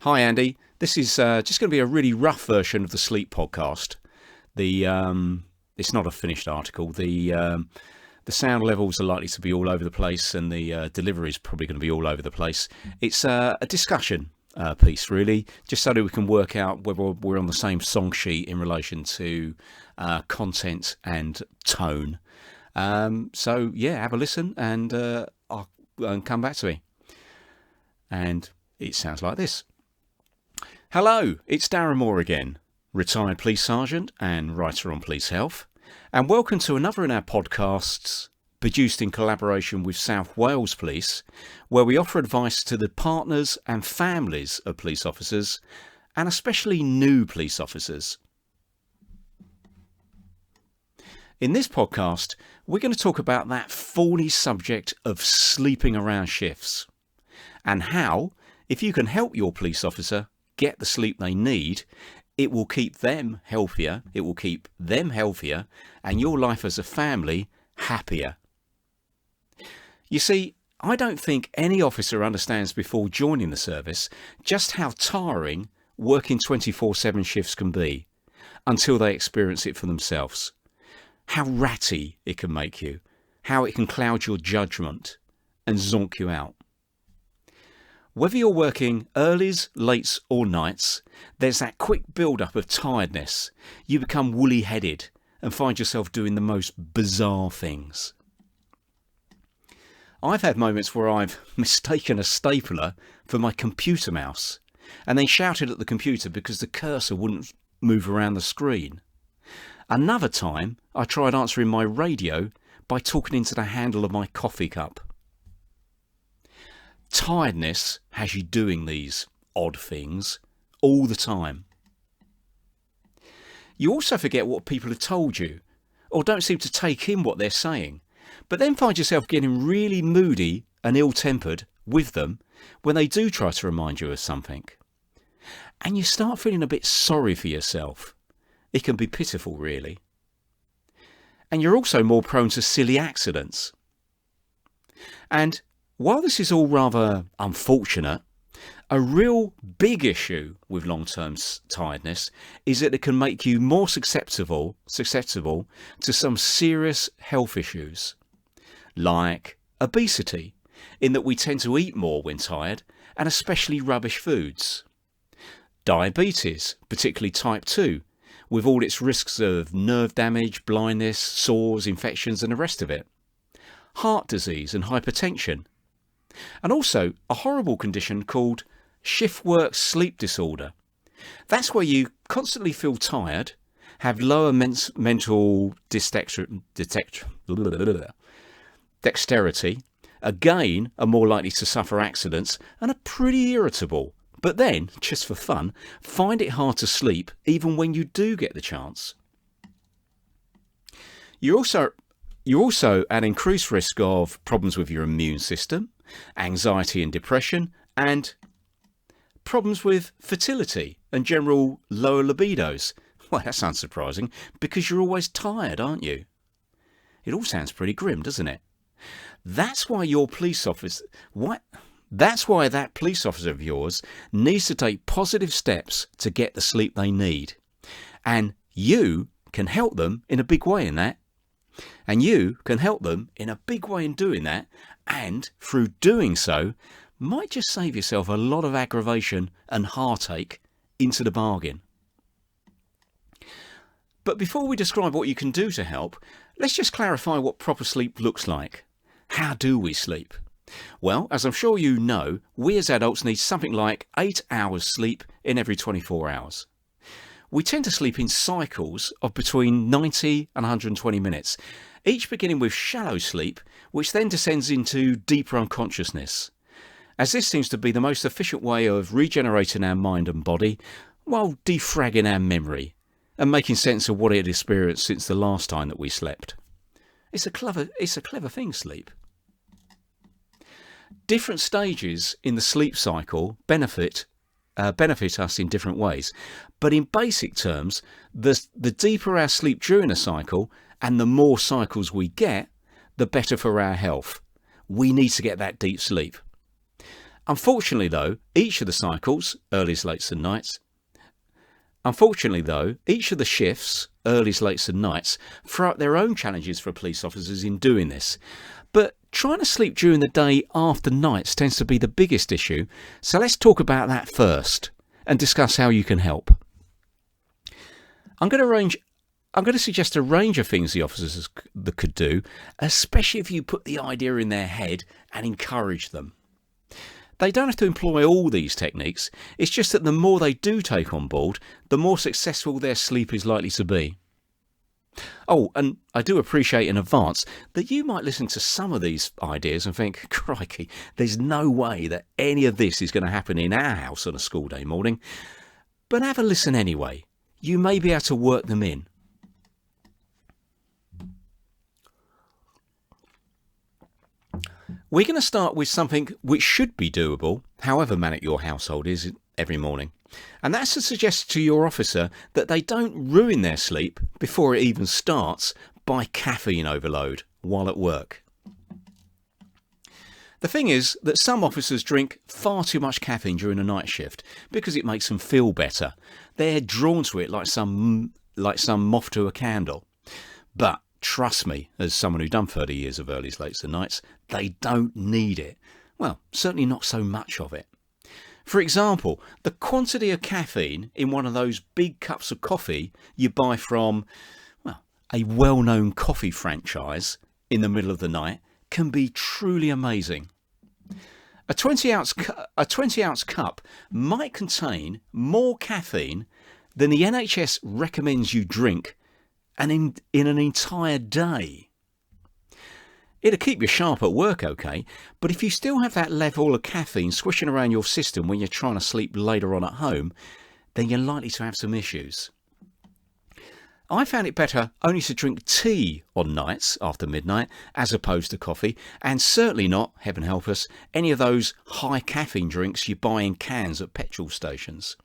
Hi Andy, this is just going to be a really rough version of the sleep podcast. It's not a finished article. The sound levels are likely to be all over the place, and the delivery is probably going to be all over the place. It's a discussion piece, really, just so that we can work out whether we're on the same song sheet in relation to content and tone. So yeah, have a listen and come back to me. And it sounds like this. Hello, it's Darren Moor again, retired police sergeant and writer on police health, and welcome to another in our podcasts produced in collaboration with South Wales Police, where we offer advice to the partners and families of police officers, and especially new police officers. In this podcast, we're going to talk about that thorny subject of sleeping around shifts, and how, if you can help your police officer get the sleep they need, it will keep them healthier, and your life as a family happier. You see, I don't think any officer understands before joining the service just how tiring working 24/7 shifts can be until they experience it for themselves. How ratty it can make you, how it can cloud your judgment and zonk you out. Whether you're working earlies, lates or nights, there's that quick build-up of tiredness. You become woolly-headed and find yourself doing the most bizarre things. I've had moments where I've mistaken a stapler for my computer mouse and then shouted at the computer because the cursor wouldn't move around the screen. Another time, I tried answering my radio by talking into the handle of my coffee cup. Tiredness has you doing these odd things all the time. You also forget what people have told you, or don't seem to take in what they're saying, but then find yourself getting really moody and ill-tempered with them when they do try to remind you of something. And you start feeling a bit sorry for yourself. It can be pitiful, really. And you're also more prone to silly accidents. And while this is all rather unfortunate, a real big issue with long-term tiredness is that it can make you more susceptible to some serious health issues, like obesity, in that we tend to eat more when tired, and especially rubbish foods. Diabetes, particularly type 2, with all its risks of nerve damage, blindness, sores, infections and the rest of it. Heart disease and hypertension. And also a horrible condition called shift work sleep disorder. That's where you constantly feel tired, have lower mental dexterity, again are more likely to suffer accidents, and are pretty irritable. But then, just for fun, find it hard to sleep even when you do get the chance. You're also at increased risk of problems with your immune system, anxiety and depression, and problems with fertility and general lower libidos. Well, that's unsurprising because you're always tired, aren't you? It all sounds pretty grim, doesn't it? That's why that police officer of yours needs to take positive steps to get the sleep they need. And you can help them in a big way in that. And you can help them in a big way in doing that, and through doing so, might just save yourself a lot of aggravation and heartache into the bargain. But before we describe what you can do to help, let's just clarify what proper sleep looks like. How do we sleep? Well, as I'm sure you know, we as adults need something like 8 hours sleep in every 24 hours. We tend to sleep in cycles of between 90 and 120 minutes, each beginning with shallow sleep, which then descends into deeper unconsciousness, as this seems to be the most efficient way of regenerating our mind and body while defragging our memory and making sense of what it had experienced since the last time that we slept. It's a clever thing, sleep. Different stages in the sleep cycle benefit us in different ways. But in basic terms, the deeper our sleep during a cycle and the more cycles we get, the better for our health. We need to get that deep sleep. Unfortunately though, each of the cycles, earlys, lates and nights, each of the shifts, earlys, lates and nights, throw up their own challenges for police officers in doing this. But trying to sleep during the day after nights tends to be the biggest issue, so let's talk about that first and discuss how you can help. I'm going to suggest a range of things the officers that could do, especially if you put the idea in their head and encourage them. They don't have to employ all these techniques, it's just that the more they do take on board, the more successful their sleep is likely to be. Oh, and I do appreciate in advance that you might listen to some of these ideas and think, crikey, there's no way that any of this is going to happen in our house on a school day morning. But have a listen anyway. You may be able to work them in. We're going to start with something which should be doable, however manic your household is every morning. And that's to suggest to your officer that they don't ruin their sleep before it even starts by caffeine overload while at work. The thing is that some officers drink far too much caffeine during a night shift because it makes them feel better. They're drawn to it like some moth to a candle. But trust me, as someone who's done 30 years of earlys, lates and nights, they don't need it. Well, certainly not so much of it. For example, the quantity of caffeine in one of those big cups of coffee you buy from, well, a well-known coffee franchise in the middle of the night can be truly amazing. A 20-ounce cup might contain more caffeine than the NHS recommends you drink and in an entire day. It'll keep you sharp at work, okay, but if you still have that level of caffeine swishing around your system when you're trying to sleep later on at home, then you're likely to have some issues. I found it better only to drink tea on nights after midnight as opposed to coffee, and certainly not, heaven help us, any of those high caffeine drinks you buy in cans at petrol stations.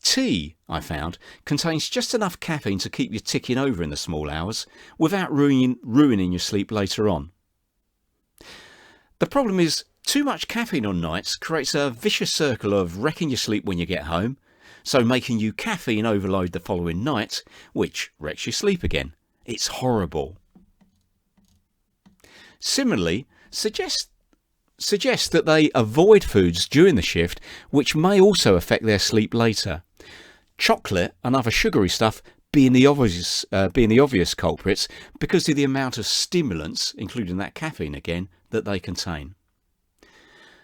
Tea, I found, contains just enough caffeine to keep you ticking over in the small hours without ruining your sleep later on. The problem is, too much caffeine on nights creates a vicious circle of wrecking your sleep when you get home, so making you caffeine overload the following night, which wrecks your sleep again. It's horrible. Similarly, suggest that they avoid foods during the shift which may also affect their sleep later. Chocolate and other sugary stuff being the obvious culprits because of the amount of stimulants, including that caffeine again, that they contain.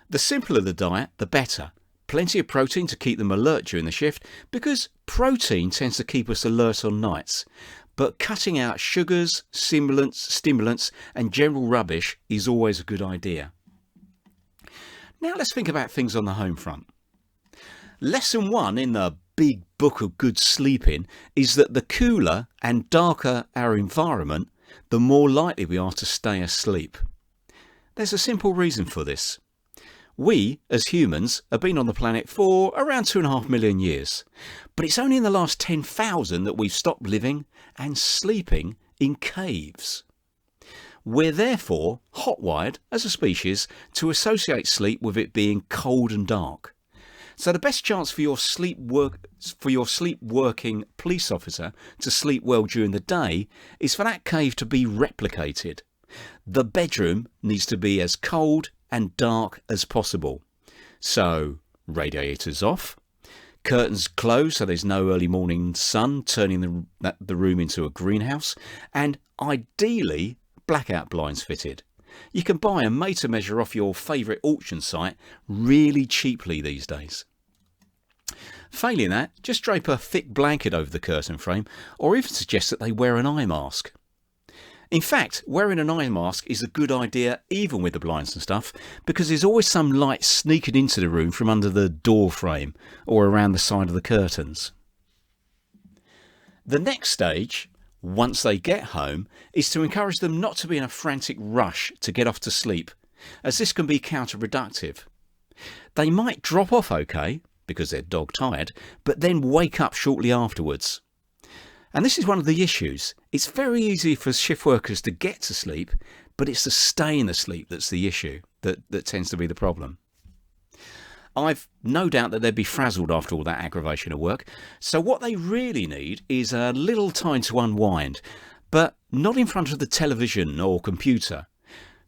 The simpler the diet, the better. Plenty of protein to keep them alert during the shift because protein tends to keep us alert on nights. But cutting out sugars, stimulants and general rubbish is always a good idea. Now let's think about things on the home front. Lesson 1 in the big book of good sleeping is that the cooler and darker our environment, the more likely we are to stay asleep. There's a simple reason for this. We, as humans, have been on the planet for around 2.5 million years, but it's only in the last 10,000 that we've stopped living and sleeping in caves. We're therefore hot-wired as a species to associate sleep with it being cold and dark. So the best chance for your sleep-working police officer to sleep well during the day is for that cave to be replicated. The bedroom needs to be as cold and dark as possible. So radiators off, curtains closed so there's no early morning sun turning the room into a greenhouse, and ideally blackout blinds fitted. You can buy a made to measure off your favourite auction site really cheaply these days. Failing that, just drape a thick blanket over the curtain frame, or even suggest that they wear an eye mask. In fact, wearing an eye mask is a good idea even with the blinds and stuff, because there's always some light sneaking into the room from under the door frame or around the side of the curtains. The next stage, once they get home, is to encourage them not to be in a frantic rush to get off to sleep, as this can be counterproductive. They might drop off okay, because they're dog tired, but then wake up shortly afterwards. And this is one of the issues. It's very easy for shift workers to get to sleep, but it's the staying asleep that's the issue, that tends to be the problem. I've no doubt that they'd be frazzled after all that aggravation at work. So what they really need is a little time to unwind, but not in front of the television or computer.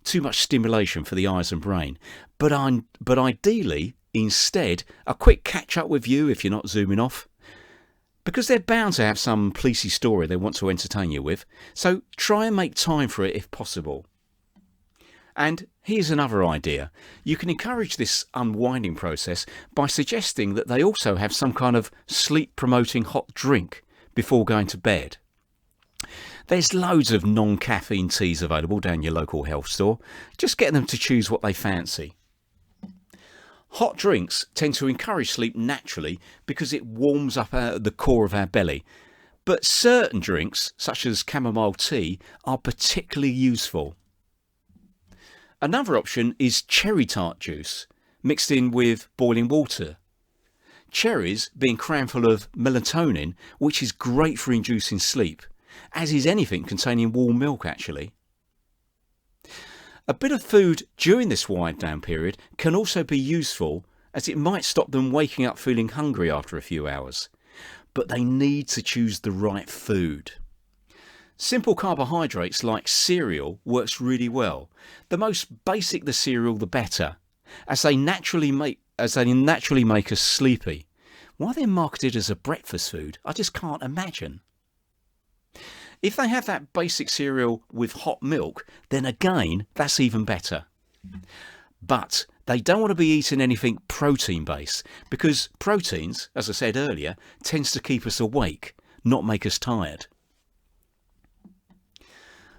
Too much stimulation for the eyes and brain. But ideally, instead, a quick catch up with you if you're not zooming off. Because they're bound to have some policy story they want to entertain you with, so try and make time for it if possible. And here's another idea. You can encourage this unwinding process by suggesting that they also have some kind of sleep-promoting hot drink before going to bed. There's loads of non-caffeine teas available down your local health store. Just get them to choose what they fancy. Hot drinks tend to encourage sleep naturally because it warms up the core of our belly. But certain drinks, such as chamomile tea, are particularly useful. Another option is cherry tart juice, mixed in with boiling water. Cherries being crammed full of melatonin, which is great for inducing sleep, as is anything containing warm milk actually. A bit of food during this wind down period can also be useful, as it might stop them waking up feeling hungry after a few hours. But they need to choose the right food. Simple carbohydrates like cereal works really well. The most basic the cereal, the better, as they naturally make us sleepy. Why they're marketed as a breakfast food, I just can't imagine. If they have that basic cereal with hot milk, then again, that's even better. But they don't want to be eating anything protein-based, because proteins, as I said earlier, tends to keep us awake, not make us tired.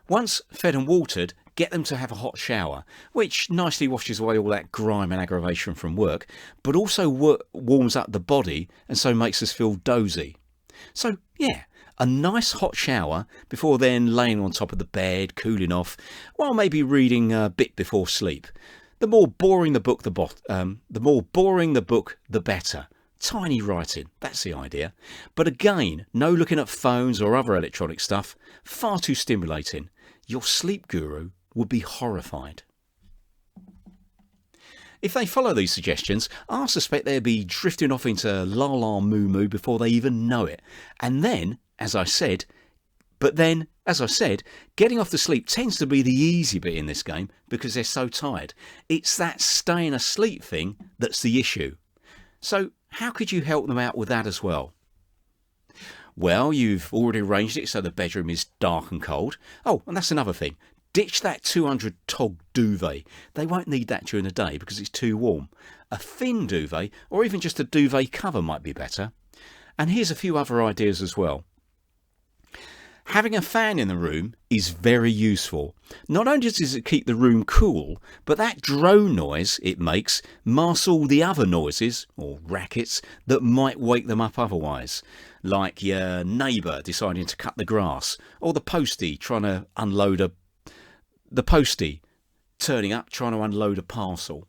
Once fed and watered, get them to have a hot shower, which nicely washes away all that grime and aggravation from work, but also warms up the body and so makes us feel dozy. So, yeah. A nice hot shower before then laying on top of the bed, cooling off, while maybe reading a bit before sleep. The more boring the book, the better. Tiny writing, that's the idea. But again, no looking at phones or other electronic stuff. Far too stimulating. Your sleep guru would be horrified. If they follow these suggestions, I suspect they'll be drifting off into la la moo moo before they even know it. And then, as I said, getting off to sleep tends to be the easy bit in this game because they're so tired. It's that staying asleep thing that's the issue. So how could you help them out with that as well? Well, you've already arranged it so the bedroom is dark and cold. Oh, and that's another thing. Ditch that 200 tog duvet. They won't need that during the day because it's too warm. A thin duvet or even just a duvet cover might be better. And here's a few other ideas as well. Having a fan in the room is very useful. Not only does it keep the room cool, but that drone noise it makes masks all the other noises, or rackets, that might wake them up otherwise. Like your neighbour deciding to cut the grass, or the postie turning up trying to unload a parcel.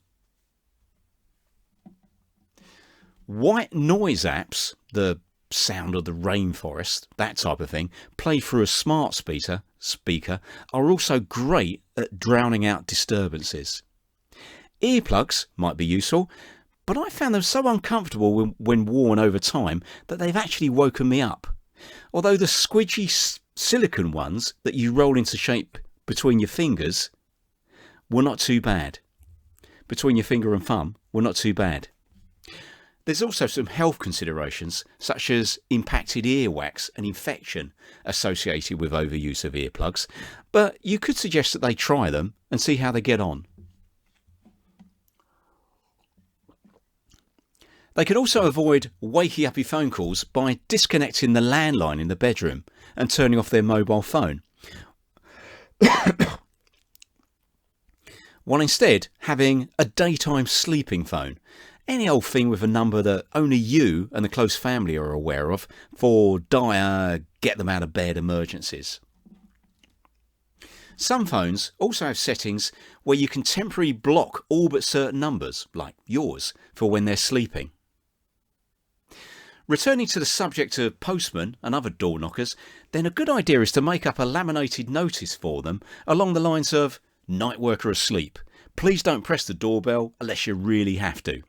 White noise apps, the sound of the rainforest, that type of thing, played through a smart speaker are also great at drowning out disturbances. Earplugs might be useful, but I found them so uncomfortable when worn over time that they've actually woken me up. Although the squidgy silicone ones that you roll into shape between your fingers were not too bad. Between your finger and thumb were not too bad. There's also some health considerations, such as impacted earwax and infection associated with overuse of earplugs, but you could suggest that they try them and see how they get on. They could also avoid wakey uppy phone calls by disconnecting the landline in the bedroom and turning off their mobile phone, while instead having a daytime sleeping phone. Any old thing with a number that only you and the close family are aware of for dire get them out of bed emergencies. Some phones also have settings where you can temporarily block all but certain numbers, like yours, for when they're sleeping. Returning to the subject of postmen and other door knockers, then a good idea is to make up a laminated notice for them along the lines of, "Night worker asleep. Please don't press the doorbell unless you really have to."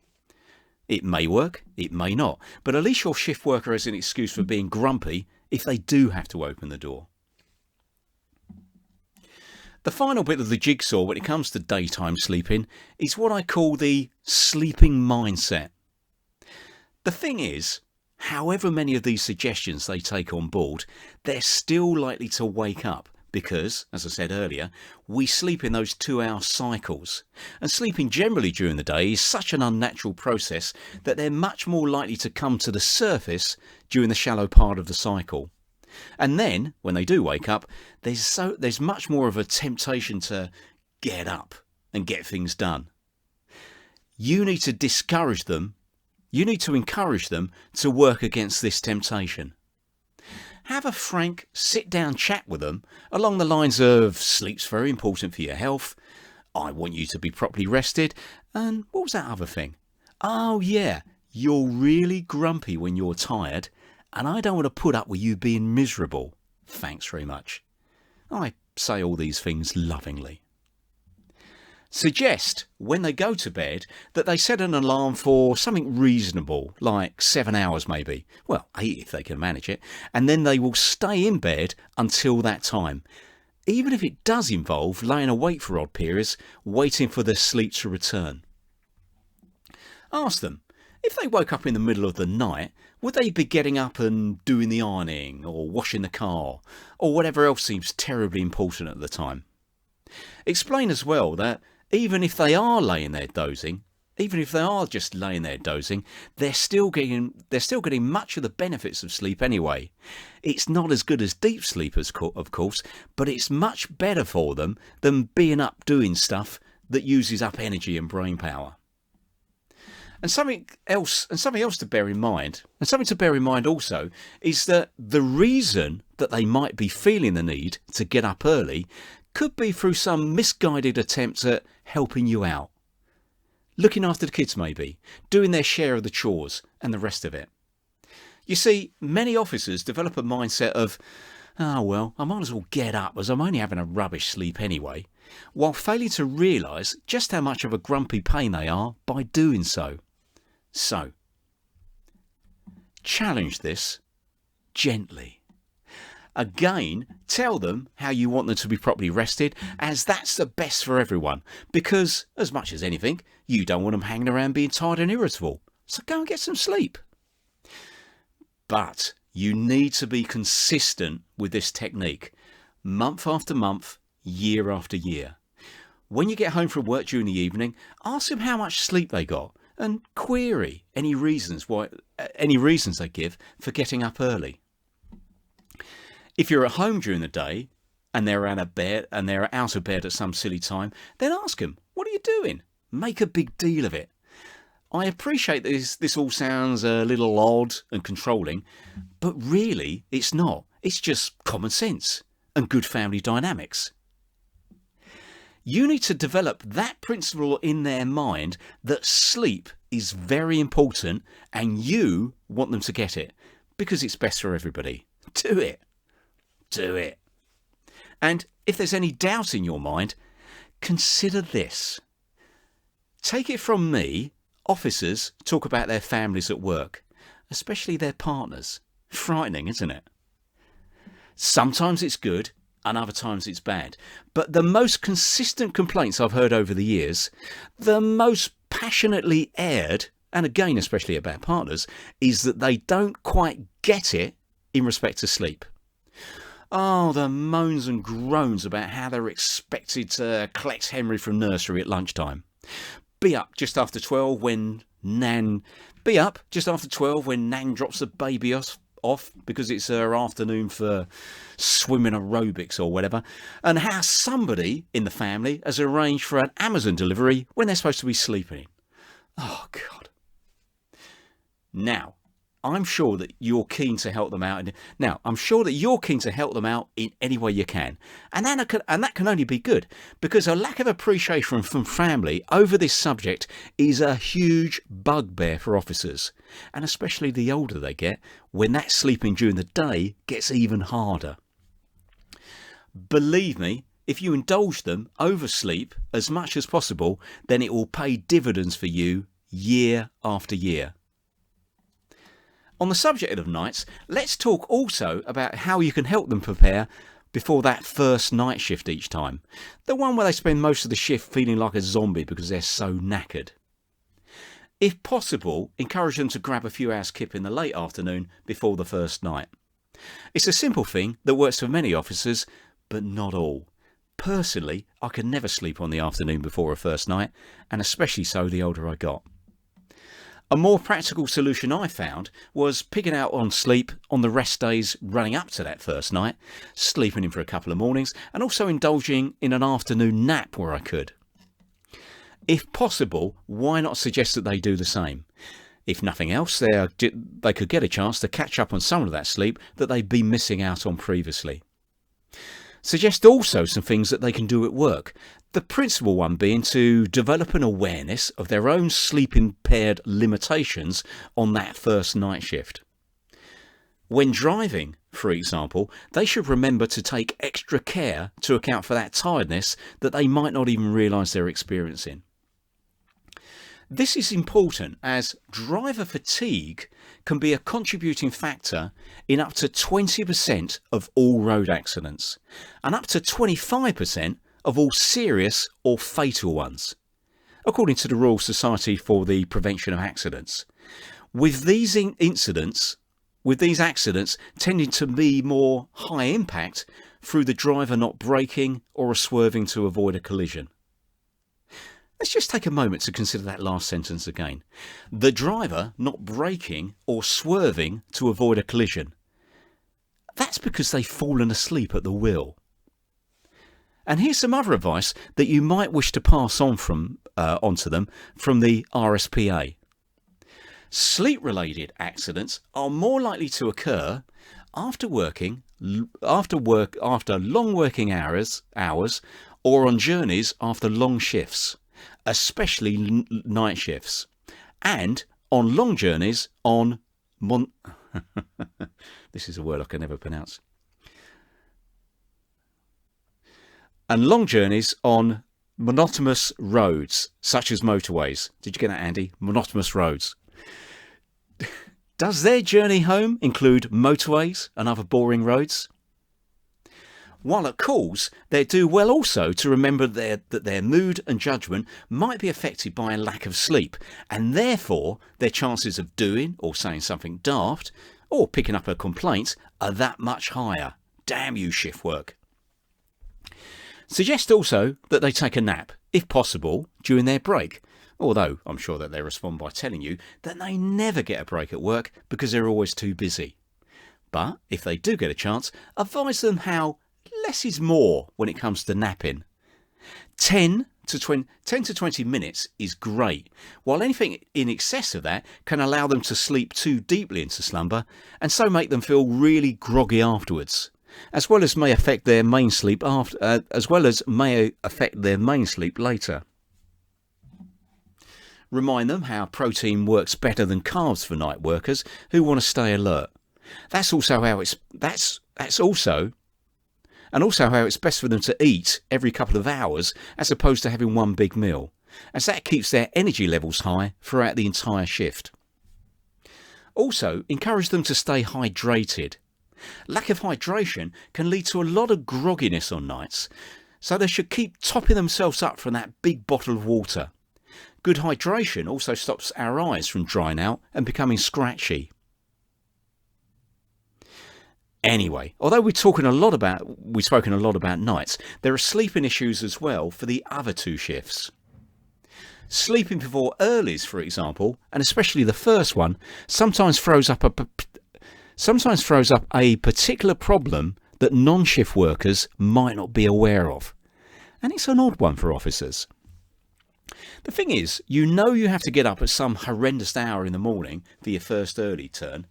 It may work, it may not, but at least your shift worker has an excuse for being grumpy if they do have to open the door. The final bit of the jigsaw when it comes to daytime sleeping is what I call the sleeping mindset. The thing is, however many of these suggestions they take on board, they're still likely to wake up because, as I said earlier, we sleep in those 2-hour cycles. And sleeping generally during the day is such an unnatural process that they're much more likely to come to the surface during the shallow part of the cycle. And then, when they do wake up, there's much more of a temptation to get up and get things done. You need to discourage them. You need to encourage them to work against this temptation. Have a frank, sit-down chat with them along the lines of, sleep's very important for your health, I want you to be properly rested, and what was that other thing? Oh yeah, you're really grumpy when you're tired, and I don't want to put up with you being miserable. Thanks very much. I say all these things lovingly. Suggest, when they go to bed, that they set an alarm for something reasonable, like 7 hours maybe. Well, 8 if they can manage it. And then they will stay in bed until that time. Even if it does involve laying awake for odd periods, waiting for their sleep to return. Ask them, if they woke up in the middle of the night, would they be getting up and doing the ironing or washing the car or whatever else seems terribly important at the time? Explain as well that even if they are laying there dozing, even if they are just laying there dozing, they're still getting much of the benefits of sleep anyway. It's not as good as deep sleep, of course, but it's much better for them than being up doing stuff that uses up energy and brain power. And something else to bear in mind, and something to bear in mind also, is that the reason that they might be feeling the need to get up early could be through some misguided attempts at helping you out. Looking after the kids maybe, doing their share of the chores and the rest of it. You see, many officers develop a mindset of, oh well, I might as well get up as I'm only having a rubbish sleep anyway, while failing to realise just how much of a grumpy pain they are by doing so. So, challenge this gently. Again, tell them how you want them to be properly rested, as that's the best for everyone. Because, as much as anything, you don't want them hanging around being tired and irritable. So go and get some sleep. But you need to be consistent with this technique, month after month, year after year. When you get home from work during the evening, ask them how much sleep they got, and query any reasons they give for getting up early. If you're at home during the day and they're out of bed at some silly time, then ask them, what are you doing? Make a big deal of it. I appreciate this all sounds a little odd and controlling, but really it's not. It's just common sense and good family dynamics. You need to develop that principle in their mind that sleep is very important and you want them to get it because it's best for everybody. Do it. Do it. And if there's any doubt in your mind, consider this. Take it from me, officers talk about their families at work, especially their partners. Frightening, isn't it? Sometimes it's good and other times it's bad. But the most consistent complaints I've heard over the years, the most passionately aired, and again especially about partners, is that they don't quite get it in respect to sleep. Oh, the moans and groans about how they're expected to collect Henry from nursery at lunchtime. Be up just after 12 when Nan drops the baby off because it's her afternoon for swimming aerobics or whatever. And how somebody in the family has arranged for an Amazon delivery when they're supposed to be sleeping. Oh, God. Now, I'm sure that you're keen to help them out. In any way you can. And that can only be good, because a lack of appreciation from family over this subject is a huge bugbear for officers. And especially the older they get, when that sleeping during the day gets even harder. Believe me, if you indulge them oversleep as much as possible, then it will pay dividends for you year after year. On the subject of nights, let's talk also about how you can help them prepare before that first night shift each time. The one where they spend most of the shift feeling like a zombie because they're so knackered. If possible, encourage them to grab a few hours kip in the late afternoon before the first night. It's a simple thing that works for many officers, but not all. Personally, I could never sleep on the afternoon before a first night, and especially so the older I got. A more practical solution I found was picking out on sleep on the rest days running up to that first night, sleeping in for a couple of mornings, and also indulging in an afternoon nap where I could. If possible, why not suggest that they do the same? If nothing else, they could get a chance to catch up on some of that sleep that they'd been missing out on previously. Suggest also some things that they can do at work. The principal one being to develop an awareness of their own sleep-impaired limitations on that first night shift. When driving, for example, they should remember to take extra care to account for that tiredness that they might not even realise they're experiencing. This is important as driver fatigue can be a contributing factor in up to 20% of all road accidents and up to 25% of all serious or fatal ones, according to the Royal Society for the Prevention of Accidents. With these accidents tending to be more high impact through the driver not braking or swerving to avoid a collision. Let's just take a moment to consider that last sentence again. The driver not braking or swerving to avoid a collision. That's because they've fallen asleep at the wheel. And here's some other advice that you might wish to pass on onto them from the RSPA. Sleep-related accidents are more likely to occur after long working hours, or on journeys after long shifts, especially night shifts, and on long journeys on this is a word I can never pronounce. And long journeys on monotonous roads, such as motorways. Did you get that, Andy? Monotonous roads. Does their journey home include motorways and other boring roads? While at calls, they do well also to remember that their mood and judgment might be affected by a lack of sleep, and therefore their chances of doing or saying something daft or picking up a complaint are that much higher. Damn you, shift work. Suggest also that they take a nap, if possible, during their break, although I'm sure that they respond by telling you that they never get a break at work because they're always too busy. But if they do get a chance, advise them how less is more when it comes to napping. 10 to 20 minutes is great, while anything in excess of that can allow them to sleep too deeply into slumber and so make them feel really groggy afterwards, as well as may affect their main sleep later. Remind them how protein works better than carbs for night workers who want to stay alert. That's also how it's best for them to eat every couple of hours as opposed to having one big meal, as that keeps their energy levels high throughout the entire shift. Also, encourage them to stay hydrated. Lack of hydration can lead to a lot of grogginess on nights, so they should keep topping themselves up from that big bottle of water. Good hydration also stops our eyes from drying out and becoming scratchy. Anyway, although we've spoken a lot about nights, there are sleeping issues as well for the other two shifts. Sleeping before earlies, for example, and especially the first one, sometimes throws up a particular problem that non-shift workers might not be aware of. And it's an odd one for officers. The thing is, you have to get up at some horrendous hour in the morning for your first early turn,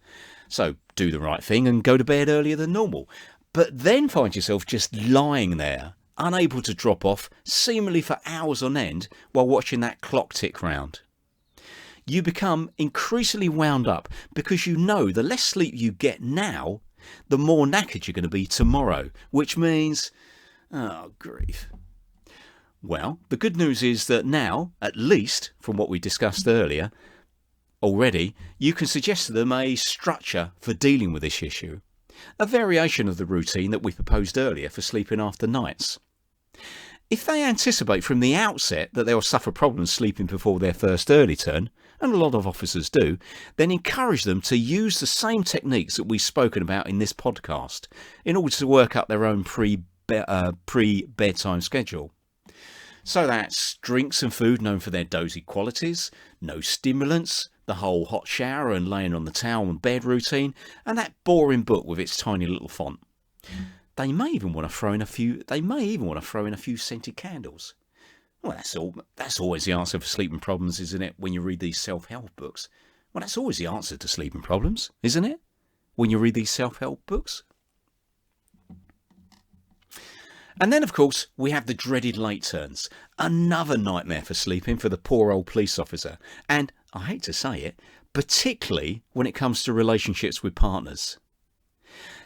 so do the right thing and go to bed earlier than normal, but then find yourself just lying there, unable to drop off, seemingly for hours on end while watching that clock tick round. You become increasingly wound up because you know the less sleep you get now, the more knackered you're going to be tomorrow, which means, oh grief. Well, the good news is that now, at least from what we discussed earlier already, you can suggest to them a structure for dealing with this issue, a variation of the routine that we proposed earlier for sleeping after nights. If they anticipate from the outset that they'll suffer problems sleeping before their first early turn, and a lot of officers do, then encourage them to use the same techniques that we've spoken about in this podcast in order to work up their own pre-bedtime schedule. So that's drinks and food known for their dozy qualities, no stimulants, the whole hot shower and laying on the towel and bed routine, and that boring book with its tiny little font. They may even want to throw in a few scented candles. Well, that's always the answer for sleeping problems, isn't it? When you read these self-help books. Well, that's always the answer to sleeping problems, isn't it? When you read these self-help books. And then, of course, we have the dreaded late turns. Another nightmare for sleeping for the poor old police officer. And, I hate to say it, particularly when it comes to relationships with partners.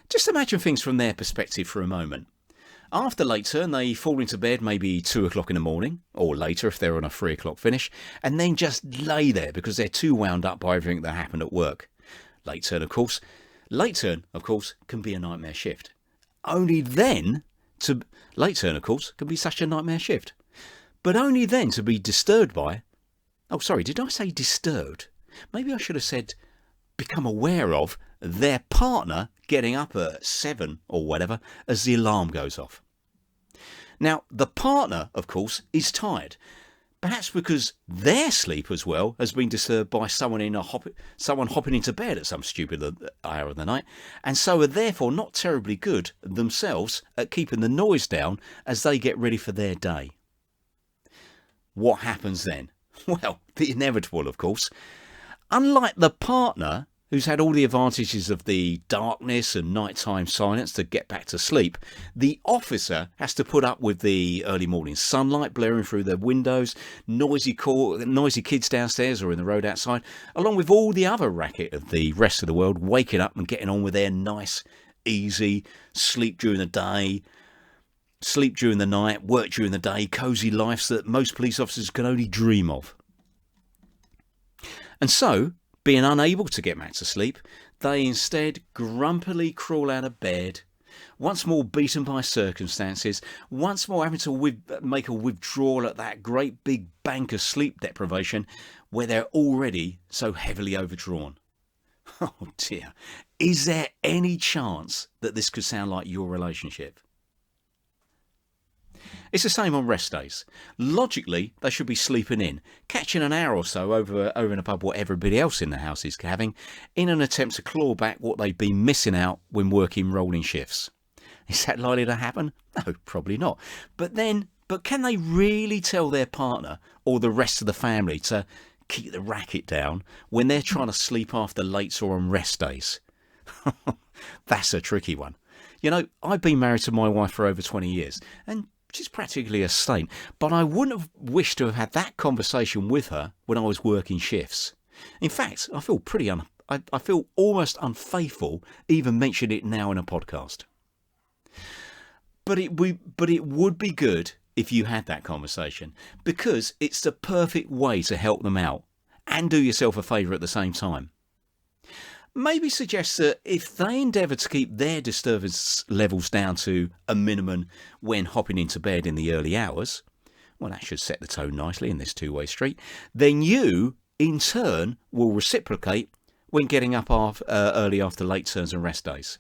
Just imagine things from their perspective for a moment. After late turn, they fall into bed maybe 2 o'clock in the morning, or later if they're on a 3 o'clock finish, and then just lay there because they're too wound up by everything that happened at work. Late turn, of course, can be a nightmare shift. Late turn, of course, can be such a nightmare shift. But only then to be disturbed by... Oh, sorry, did I say disturbed? Maybe I should have said become aware of their partner getting up at 7 or whatever as the alarm goes off. Now, the partner, of course, is tired. Perhaps because their sleep as well has been disturbed by someone hopping into bed at some stupid hour of the night, and so are therefore not terribly good themselves at keeping the noise down as they get ready for their day. What happens then? Well, the inevitable, of course. Unlike the partner, who's had all the advantages of the darkness and nighttime silence to get back to sleep, the officer has to put up with the early morning sunlight blaring through their windows, noisy kids downstairs or in the road outside, along with all the other racket of the rest of the world waking up and getting on with their nice, easy sleep during the day, sleep during the night, work during the day, cosy lives that most police officers can only dream of. And so, being unable to get back to sleep, they instead grumpily crawl out of bed, once more beaten by circumstances, once more having to make a withdrawal at that great big bank of sleep deprivation where they're already so heavily overdrawn. Oh dear, is there any chance that this could sound like your relationship? It's the same on rest days. Logically, they should be sleeping in, catching an hour or so over and above what everybody else in the house is having, in an attempt to claw back what they've been missing out when working rolling shifts. Is that likely to happen? No, probably not. But can they really tell their partner or the rest of the family to keep the racket down when they're trying to sleep after lates or on rest days? That's a tricky one. You know, I've been married to my wife for over 20 years, and she's practically a saint, but I wouldn't have wished to have had that conversation with her when I was working shifts. In fact, I feel almost unfaithful even mentioning it now in a podcast. But it would be good if you had that conversation, because it's the perfect way to help them out and do yourself a favour at the same time. Maybe suggest that if they endeavour to keep their disturbance levels down to a minimum when hopping into bed in the early hours, well, that should set the tone nicely in this two-way street, then you, in turn, will reciprocate when getting up early after late turns and rest days.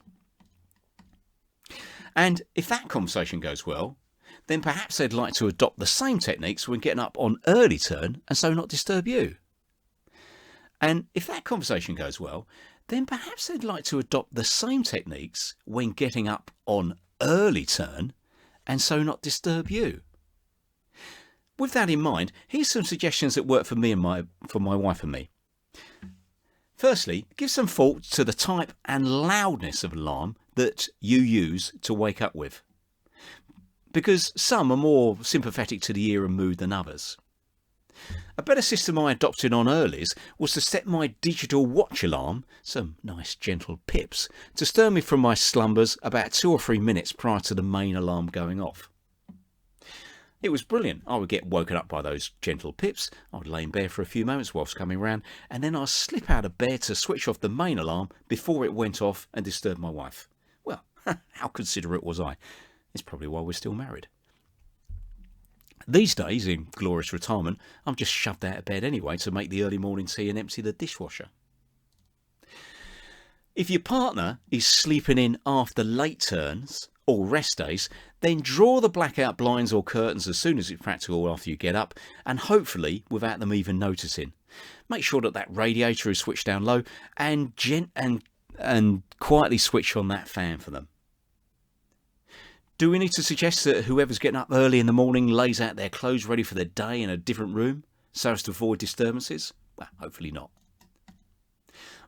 And if that conversation goes well, then perhaps they'd like to adopt the same techniques when getting up on early turn and so not disturb you. And if that conversation goes well, then perhaps they'd like to adopt the same techniques when getting up on early turn and so not disturb you. With that in mind, here's some suggestions that work for me and for my wife and me. Firstly, give some thought to the type and loudness of alarm that you use to wake up with, because some are more sympathetic to the ear and mood than others. A better system I adopted on earlies was to set my digital watch alarm, some nice gentle pips, to stir me from my slumbers about 2 or 3 minutes prior to the main alarm going off. It was brilliant. I would get woken up by those gentle pips. I would lay in bed for a few moments whilst coming round, and then I'd slip out of bed to switch off the main alarm before it went off and disturbed my wife. Well, how considerate was I? It's probably why we're still married. These days, in glorious retirement, I'm just shoved out of bed anyway to make the early morning tea and empty the dishwasher. If your partner is sleeping in after late turns or rest days, then draw the blackout blinds or curtains as soon as it's practical after you get up, and hopefully without them even noticing. Make sure that radiator is switched down low, and quietly switch on that fan for them. Do we need to suggest that whoever's getting up early in the morning lays out their clothes ready for the day in a different room so as to avoid disturbances? Well, hopefully not.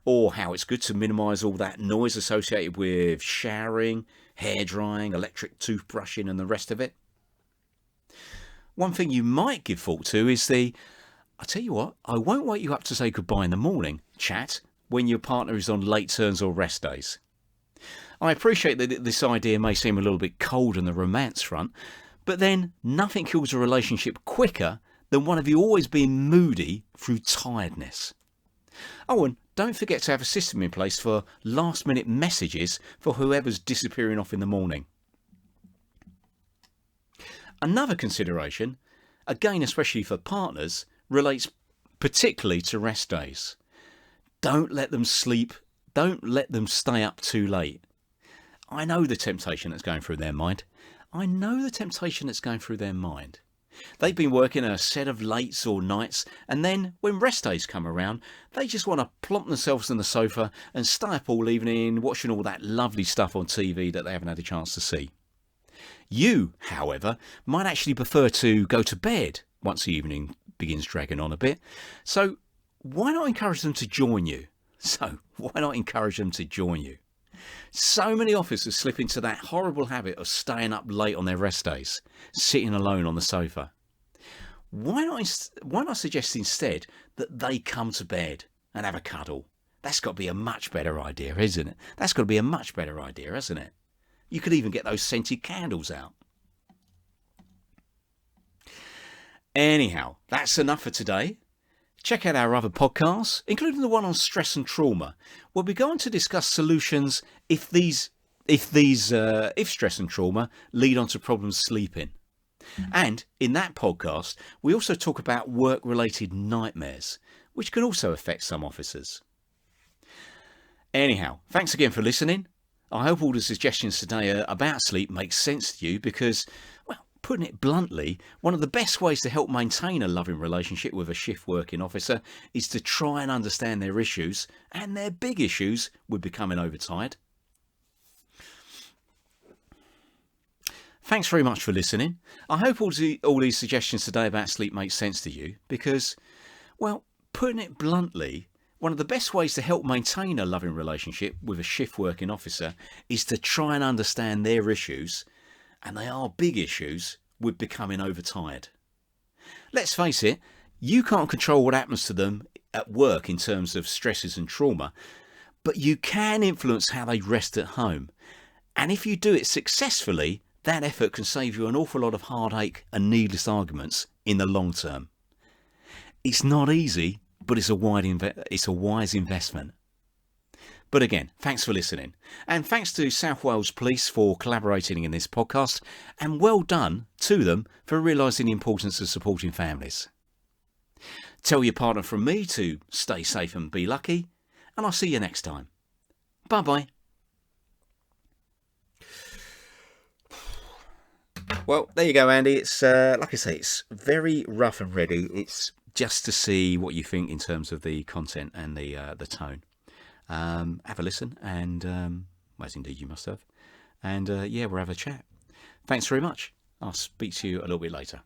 Or how it's good to minimise all that noise associated with showering, hair drying, electric toothbrushing and the rest of it. One thing you might give thought to is I tell you what, I won't wake you up to say goodbye in the morning chat when your partner is on late turns or rest days. I appreciate that this idea may seem a little bit cold on the romance front, but then nothing kills a relationship quicker than one of you always being moody through tiredness. Oh, and don't forget to have a system in place for last minute messages for whoever's disappearing off in the morning. Another consideration, again especially for partners, relates particularly to rest days. Don't let them sleep, don't let them stay up too late. I know the temptation that's going through their mind. They've been working a set of lates or nights, and then when rest days come around, they just want to plonk themselves on the sofa and stay up all evening watching all that lovely stuff on TV that they haven't had a chance to see. You, however, might actually prefer to go to bed once the evening begins dragging on a bit. So why not encourage them to join you? So many officers slip into that horrible habit of staying up late on their rest days, sitting alone on the sofa. Why not suggest instead that they come to bed and have a cuddle? That's got to be a much better idea, isn't it? Hasn't it? You could even get those scented candles out. Anyhow, that's enough for today. Check out our other podcasts, including the one on stress and trauma, where we're going to discuss solutions if stress and trauma lead on to problems sleeping. And in that podcast, we also talk about work-related nightmares, which can also affect some officers. Anyhow, thanks again for listening. I hope all the suggestions today about sleep make sense to you because, well, putting it bluntly, one of the best ways to help maintain a loving relationship with a shift working officer is to try and understand their issues and their big issues with becoming overtired. Thanks very much for listening. I hope all these suggestions today about sleep make sense to you because, well, putting it bluntly, one of the best ways to help maintain a loving relationship with a shift working officer is to try and understand their issues, and they are big issues, with becoming overtired. Let's face it, you can't control what happens to them at work in terms of stresses and trauma, but you can influence how they rest at home. And if you do it successfully, that effort can save you an awful lot of heartache and needless arguments in the long term. It's not easy, but it's a wise investment. But again, thanks for listening. And thanks to South Wales Police for collaborating in this podcast. And well done to them for realising the importance of supporting families. Tell your partner from me to stay safe and be lucky. And I'll see you next time. Bye-bye. Well, there you go, Andy. It's like I say, it's very rough and ready. It's just to see what you think in terms of the content and the tone. Have a listen, and as indeed you must have. And yeah, we'll have a chat. Thanks very much. I'll speak to you a little bit later.